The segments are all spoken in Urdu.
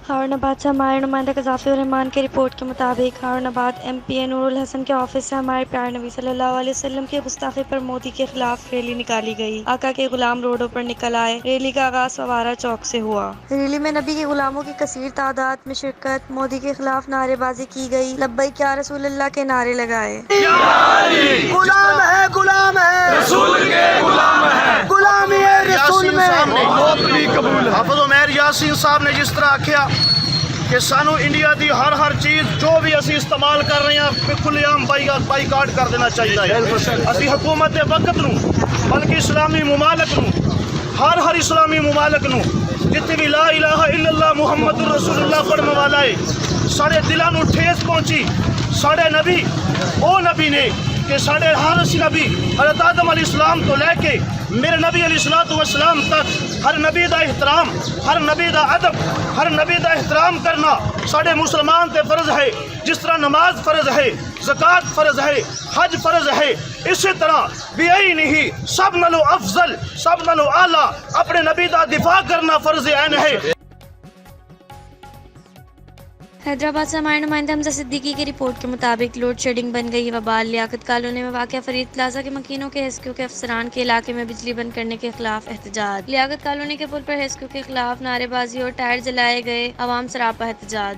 ہارون آباد سے ہمارے نمائندہ قذافی الرحمان کی رپورٹ کے مطابق ہارون آباد ایم پی اے نور الحسن کے آفس سے ہمارے پیارے نبی صلی اللہ علیہ وسلم کی گستاخی پر مودی کے خلاف ریلی نکالی گئی۔ آقا کے غلام روڈوں پر نکل آئے۔ ریلی کا آغاز فوارہ چوک سے ہوا۔ ریلی میں نبی کے غلاموں کی کثیر تعداد میں شرکت، مودی کے خلاف نعرے بازی کی گئی، لبیک یا رسول اللہ کے نعرے لگائے۔ غلام ہے، غلام ہے، رسول کے غلام ہے، غلامی ہے رسول میں۔ موت بھی قبول ہے۔ حافظ عمیر یاسین صاحب نے جس طرح آکھیا کہ سانو انڈیا دی ہر چیز جو بھی اسی استعمال کر رہے ہیں کھلے عام بائیکاٹ کر دینا چاہیے۔ اسی حکومت وقت نو بلکہ اسلامی ممالک نو ہر اسلامی ممالک نو جتنے بھی لا الہ الا اللہ محمد رسول اللہ پڑھنے والا ہے سارے دلاں نو ٹھیس پہنچی۔ سارے نبی او نبی نے کہ سارے ہر اسی نبی حضرت آدم علیہ السلام تو لے کے میرے نبی علیہ السلام تک ہر نبی دا احترام، ہر نبی دا ادب، ہر نبی دا احترام کرنا سارے مسلمان تے فرض ہے۔ جس طرح نماز فرض ہے، زکوٰۃ فرض ہے، حج فرض ہے، اسی طرح بھی نہیں سب نالو افضل، سب نالو اعلیٰ اپنے نبی دا دفاع کرنا فرض عین ہے۔ حیدرآباد سے ہمارے نمائندہ حمزہ صدیقی کی رپورٹ کے مطابق لوڈ شیڈنگ بن گئی وبال۔ لیاقت کالونی میں واقع فرید پلازا کے مکینوں کے ہیسکیو کے افسران کے علاقے میں بجلی بند کرنے کے خلاف احتجاج۔ لیاقت کالونی کے پل پر ہیسکیو کے خلاف نعرے بازی اور ٹائر جلائے گئے، عوام سراپا احتجاج۔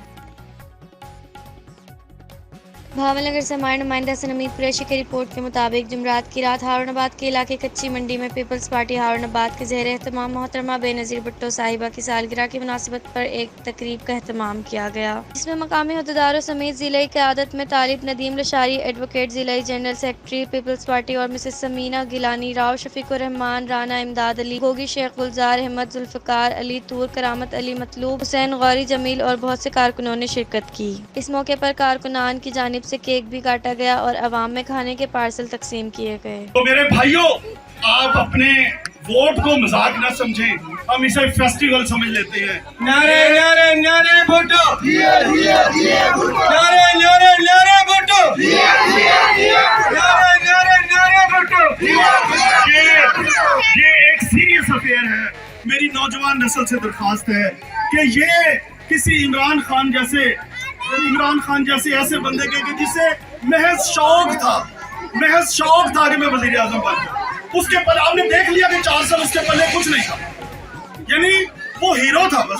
بھاول نگر سے ہمارے نمائندہ حسن حمید قریشی کی رپورٹ کے مطابق جمعرات کی رات ہارون آباد کے علاقے کچی منڈی میں پیپلز پارٹی ہارون آباد کے زیر اہتمام محترمہ بے نظیر بھٹو صاحبہ کی سالگرہ کی مناسبت پر ایک تقریب کا اہتمام کیا گیا، جس میں مقامی عہدیداروں سمیت ضلعی قیادت میں طالب ندیم لشاری، ایڈوکیٹ ضلعی جنرل سیکرٹری پیپلز پارٹی اور مسز سمینہ گیلانی، راؤ شفیق الرحمان، رانا امداد علی، گوگی شیخ گلزار احمد، ذوالفقار علی طور، کرامت علی مطلوب، حسین غوری جمیل اور بہت سے کارکنوں نے شرکت کی۔ اس موقع پر کارکنان کی جانب سے کیک بھی کاٹا گیا اور عوام میں کھانے کے پارسل تقسیم کیے گئے۔ تو میرے بھائیوں، آپ اپنے ووٹ کو مذاق نہ سمجھیں، ہم اسے فیسٹیول سمجھ لیتے ہیں۔ نعرے نعرے نعرے بھٹو، نعرے نعرے نعرے بھٹو، نعرے نعرے نعرے بھٹو۔ یہ ایک سیریس افیئر ہے۔ میری نوجوان نسل سے درخواست ہے کہ یہ کسی عمران خان جیسے ایسے بندے کے جسے محض شوق تھا کہ میں وزیر اعظم بن جاؤں، اس کے پر آپ نے دیکھ لیا کہ 4 سال اس کے پلے کچھ نہیں تھا، یعنی وہ ہیرو تھا، بس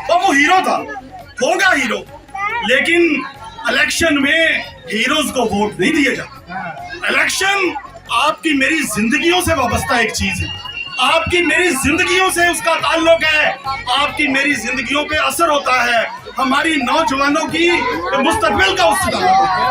وہ ہیرو تھا، ہوگا ہیرو، لیکن الیکشن میں ہیروز کو ووٹ نہیں دیا جاتا۔ الیکشن آپ کی میری زندگیوں سے وابستہ ایک چیز ہے، آپ کی میری زندگیوں سے اس کا تعلق ہے، آپ کی میری زندگیوں پہ اثر ہوتا ہے، ہماری نوجوانوں کی مستقبل کا اس سے تعلق ہوتا ہے۔